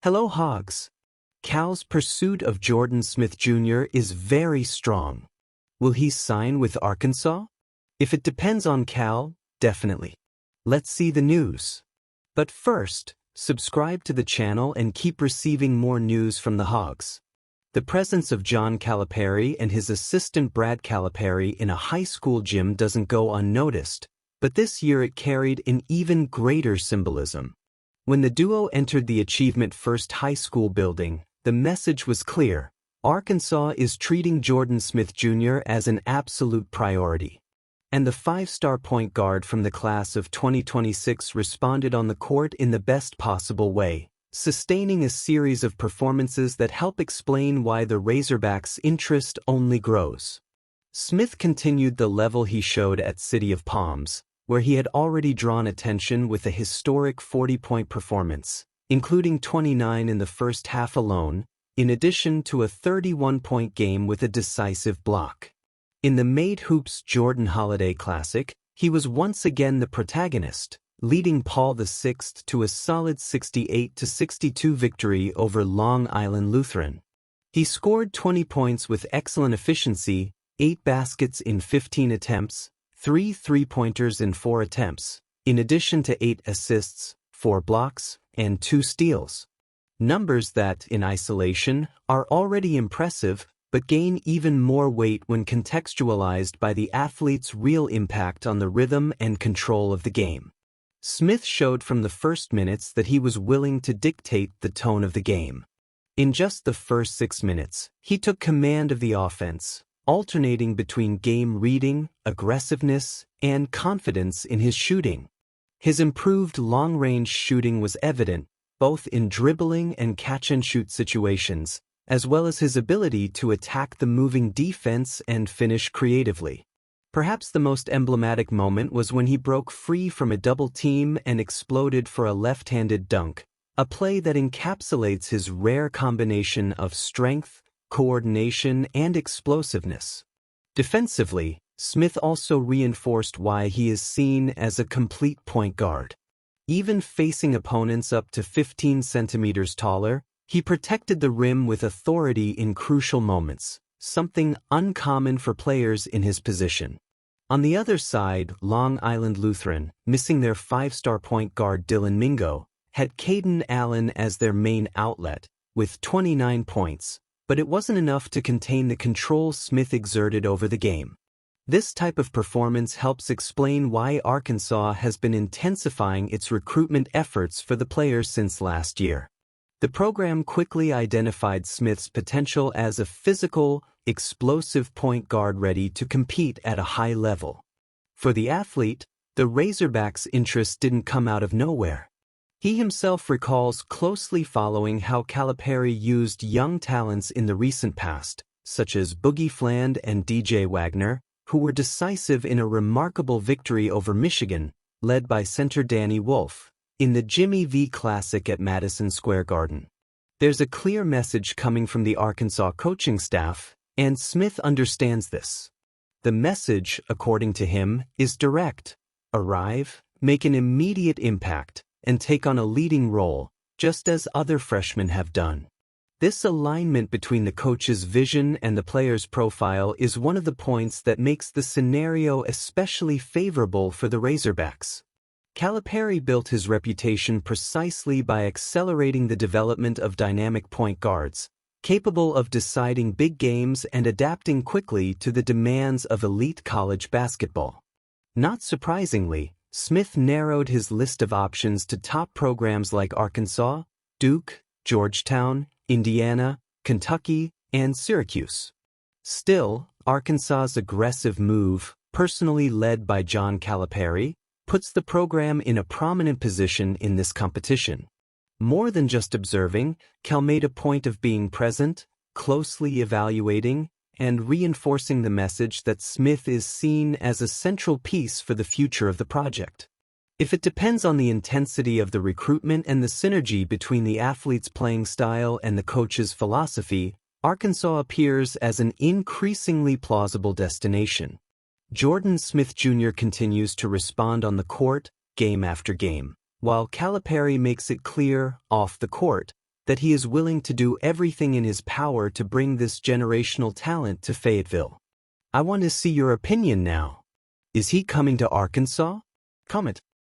Hello, Hogs. Cal's pursuit of Jordan Smith Jr. is very strong. Will he sign with Arkansas? If it depends on Cal, definitely. Let's see the news. But first, subscribe to the channel and keep receiving more news from the Hogs. The presence of John Calipari and his assistant Brad Calipari in a high school gym doesn't go unnoticed, but this year it carried an even greater symbolism. When the duo entered the Achievement First High School building, the message was clear: Arkansas is treating Jordan Smith Jr. as an absolute priority. And the five-star point guard from the class of 2026 responded on the court in the best possible way, sustaining a series of performances that help explain why the Razorbacks' interest only grows. Smith continued the level he showed at City of Palms, where he had already drawn attention with a historic 40-point performance, including 29 in the first half alone, in addition to a 31-point game with a decisive block. In the Made Hoops Jordan Holiday Classic, he was once again the protagonist, leading Paul VI to a solid 68-62 victory over Long Island Lutheran. He scored 20 points with excellent efficiency, 8 baskets in 15 attempts, 3 three-pointers in 4 attempts, in addition to 8 assists, 4 blocks, and 2 steals. Numbers that, in isolation, are already impressive, but gain even more weight when contextualized by the athlete's real impact on the rhythm and control of the game. Smith showed from the first minutes that he was willing to dictate the tone of the game. In just the first 6 minutes, he took command of the offense, alternating between game reading, aggressiveness, and confidence in his shooting. His improved long-range shooting was evident, both in dribbling and catch-and-shoot situations, as well as his ability to attack the moving defense and finish creatively. Perhaps the most emblematic moment was when he broke free from a double team and exploded for a left-handed dunk, a play that encapsulates his rare combination of strength, coordination, and explosiveness. Defensively, Smith also reinforced why he is seen as a complete point guard. Even facing opponents up to 15 centimeters taller, he protected the rim with authority in crucial moments, something uncommon for players in his position. On the other side, Long Island Lutheran, missing their five-star point guard Dylan Mingo, had Caden Allen as their main outlet, with 29 points, but it wasn't enough to contain the control Smith exerted over the game. This type of performance helps explain why Arkansas has been intensifying its recruitment efforts for the players since last year. The program quickly identified Smith's potential as a physical, explosive point guard ready to compete at a high level. For the athlete, the Razorbacks' interest didn't come out of nowhere. He himself recalls closely following how Calipari used young talents in the recent past, such as Boogie Fland and DJ Wagner, who were decisive in a remarkable victory over Michigan, led by center Danny Wolf, in the Jimmy V Classic at Madison Square Garden. There's a clear message coming from the Arkansas coaching staff, and Smith understands this. The message, according to him, is direct: arrive, make an immediate impact, and take on a leading role, just as other freshmen have done. This alignment between the coach's vision and the player's profile is one of the points that makes the scenario especially favorable for the Razorbacks. Calipari built his reputation precisely by accelerating the development of dynamic point guards, capable of deciding big games and adapting quickly to the demands of elite college basketball. Not surprisingly, Smith narrowed his list of options to top programs like Arkansas, Duke, Georgetown, Indiana, Kentucky, and Syracuse. Still, Arkansas's aggressive move, personally led by John Calipari, puts the program in a prominent position in this competition. More than just observing, Cal made a point of being present, closely evaluating, and reinforcing the message that Smith is seen as a central piece for the future of the project. If it depends on the intensity of the recruitment and the synergy between the athlete's playing style and the coach's philosophy, Arkansas appears as an increasingly plausible destination. Jordan Smith Jr. continues to respond on the court, game after game, while Calipari makes it clear, off the court, that he is willing to do everything in his power to bring this generational talent to Fayetteville. I want to see your opinion now. Is he coming to Arkansas? Comment.